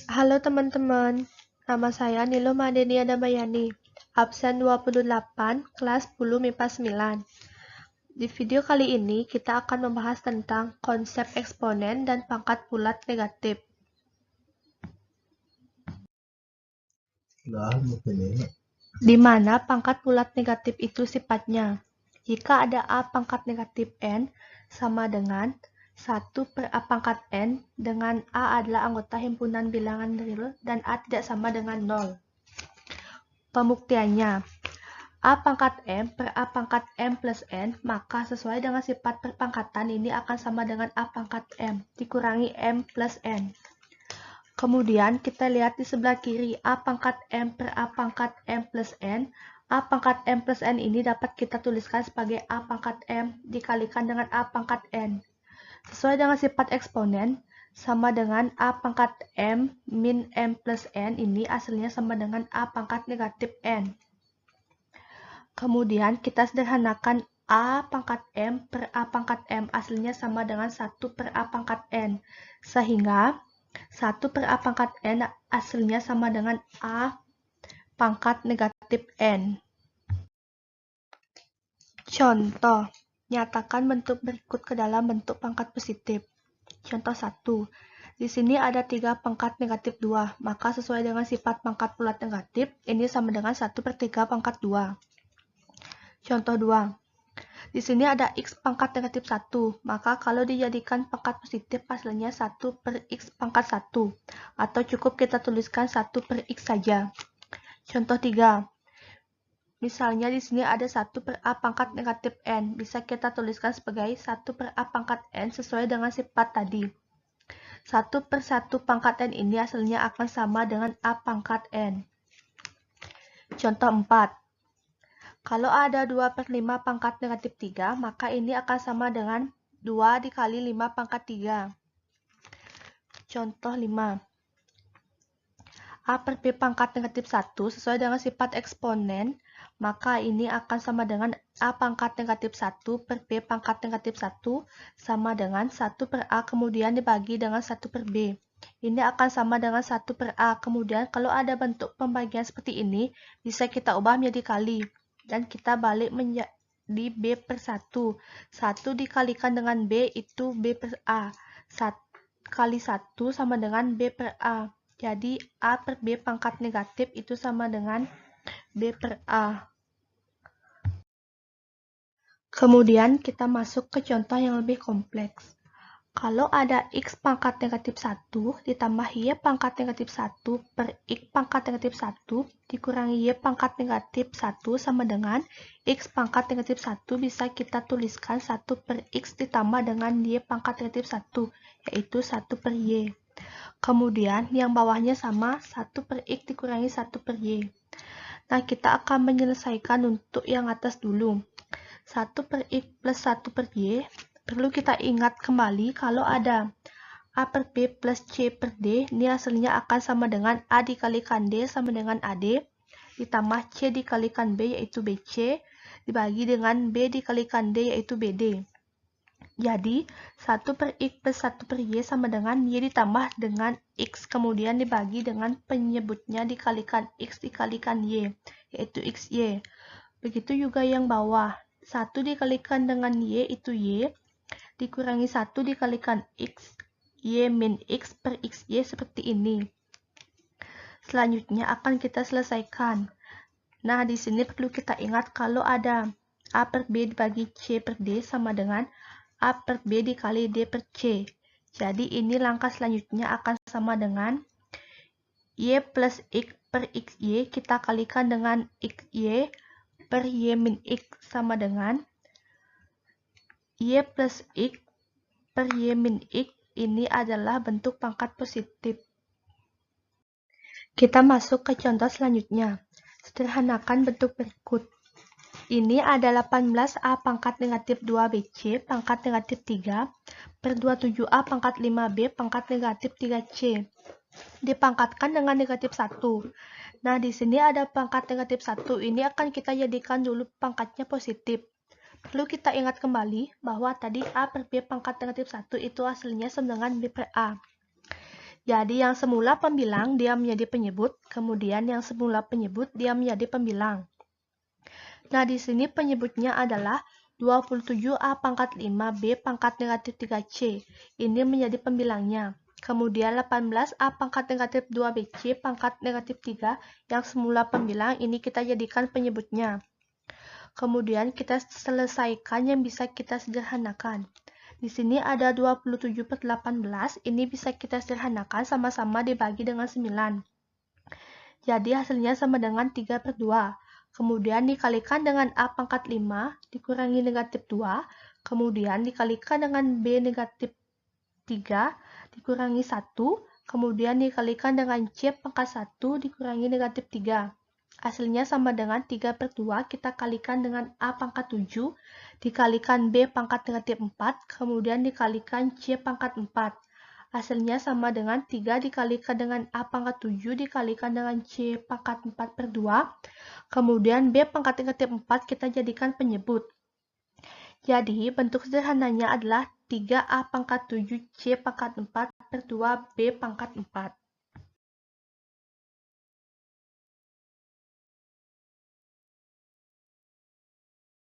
Halo teman-teman, nama saya Nilo Madenia Damayani, absen 28, kelas 10 MIPA 9. Di video kali ini kita akan membahas tentang konsep eksponen dan pangkat bulat negatif. Di mana pangkat bulat negatif itu sifatnya? Jika ada A pangkat negatif N sama dengan 1/A pangkat N dengan A adalah anggota himpunan bilangan real dan A tidak sama dengan 0. Pembuktiannya, A pangkat M per A pangkat M plus N, maka sesuai dengan sifat perpangkatan ini akan sama dengan A pangkat M dikurangi M plus N. Kemudian kita lihat di sebelah kiri, A pangkat M per A pangkat M plus N. A pangkat M plus N ini dapat kita tuliskan sebagai A pangkat M dikalikan dengan A pangkat N. Sesuai dengan sifat eksponen, sama dengan A pangkat M min M plus N ini hasilnya sama dengan A pangkat negatif N. Kemudian kita sederhanakan A pangkat M per A pangkat M hasilnya sama dengan 1/A pangkat N. Sehingga 1/A pangkat N hasilnya sama dengan A pangkat negatif N. Contoh, nyatakan bentuk berikut ke dalam bentuk pangkat positif. Contoh 1. Di sini ada 3 pangkat negatif 2, maka sesuai dengan sifat pangkat bulat negatif, ini sama dengan 1/3 pangkat 2. Contoh 2. Di sini ada X pangkat negatif 1, maka kalau dijadikan pangkat positif hasilnya 1/X pangkat 1, atau cukup kita tuliskan 1/X saja. Contoh 3. Misalnya di sini ada 1/A pangkat negatif N, bisa kita tuliskan sebagai 1/A pangkat N sesuai dengan sifat tadi. 1/1 pangkat N ini hasilnya akan sama dengan A pangkat N. Contoh 4. Kalau ada 2/5 pangkat negatif 3, maka ini akan sama dengan 2 dikali 5 pangkat 3. Contoh 5. A per B pangkat negatif 1 sesuai dengan sifat eksponen, maka ini akan sama dengan A pangkat negatif 1 per B pangkat negatif 1 sama dengan 1/A kemudian dibagi dengan 1/B. Ini akan sama dengan 1/A. Kemudian kalau ada bentuk pembagian seperti ini, bisa kita ubah menjadi kali. Dan kita balik menjadi B per 1. 1 dikalikan dengan B itu B per A. 1 kali 1 sama dengan B per A. Jadi A per B pangkat negatif itu sama dengan B per A. Kemudian kita masuk ke contoh yang lebih kompleks. Kalau ada X pangkat negatif 1 ditambah Y pangkat negatif 1 per X pangkat negatif 1 dikurangi Y pangkat negatif 1 sama dengan X pangkat negatif 1 bisa kita tuliskan 1/X ditambah dengan Y pangkat negatif 1, yaitu 1/Y. Kemudian yang bawahnya sama 1/X dikurangi 1/Y. Nah, kita akan menyelesaikan untuk yang atas dulu. 1/X plus 1/Y. Perlu kita ingat kembali kalau ada A per B plus C per D, ini hasilnya akan sama dengan A dikalikan D sama dengan AD, ditambah C dikalikan B yaitu BC, dibagi dengan B dikalikan D yaitu BD. Jadi, 1/X plus 1/Y sama dengan Y ditambah dengan X, kemudian dibagi dengan penyebutnya dikalikan X dikalikan Y, yaitu XY. Begitu juga yang bawah, 1 dikalikan dengan Y itu Y, dikurangi 1 dikalikan X, Y min X per XY seperti ini. Selanjutnya akan kita selesaikan. Nah, di sini perlu kita ingat kalau ada A per B dibagi C per D sama dengan A per B dikali D per C. Jadi ini langkah selanjutnya akan sama dengan Y plus X per XY kita kalikan dengan XY per Y min X sama dengan Y plus X per Y min X. Ini adalah bentuk pangkat positif. Kita masuk ke contoh selanjutnya. Sederhanakan bentuk berikut. Ini ada 18A pangkat negatif 2BC pangkat negatif 3 per 27A pangkat 5B pangkat negatif 3C. Dipangkatkan dengan negatif 1. Nah, di sini ada pangkat negatif 1. Ini akan kita jadikan dulu pangkatnya positif. Perlu kita ingat kembali bahwa tadi A per B pangkat negatif 1 itu hasilnya sama dengan B per A. Jadi yang semula pembilang dia menjadi penyebut, kemudian yang semula penyebut dia menjadi pembilang. Nah, di sini penyebutnya adalah 27A pangkat 5B pangkat negatif 3C. Ini menjadi pembilangnya. Kemudian 18A pangkat negatif 2BC pangkat negatif 3 yang semula pembilang ini kita jadikan penyebutnya. Kemudian kita selesaikan yang bisa kita sederhanakan. Di sini ada 27 per 18, ini bisa kita sederhanakan sama-sama dibagi dengan 9. Jadi hasilnya sama dengan 3 per 2. Kemudian dikalikan dengan A pangkat 5, dikurangi negatif 2. Kemudian dikalikan dengan B negatif 3, dikurangi 1. Kemudian dikalikan dengan C pangkat 1, dikurangi negatif 3. Hasilnya sama dengan 3 per 2, kita kalikan dengan A pangkat 7, dikalikan B pangkat negatif 4, kemudian dikalikan C pangkat 4. Hasilnya sama dengan 3 dikalikan dengan A pangkat 7, dikalikan dengan C pangkat 4 per 2, kemudian B pangkat negatif 4 kita jadikan penyebut. Jadi bentuk sederhananya adalah 3A pangkat 7 C pangkat 4 per 2 B pangkat 4.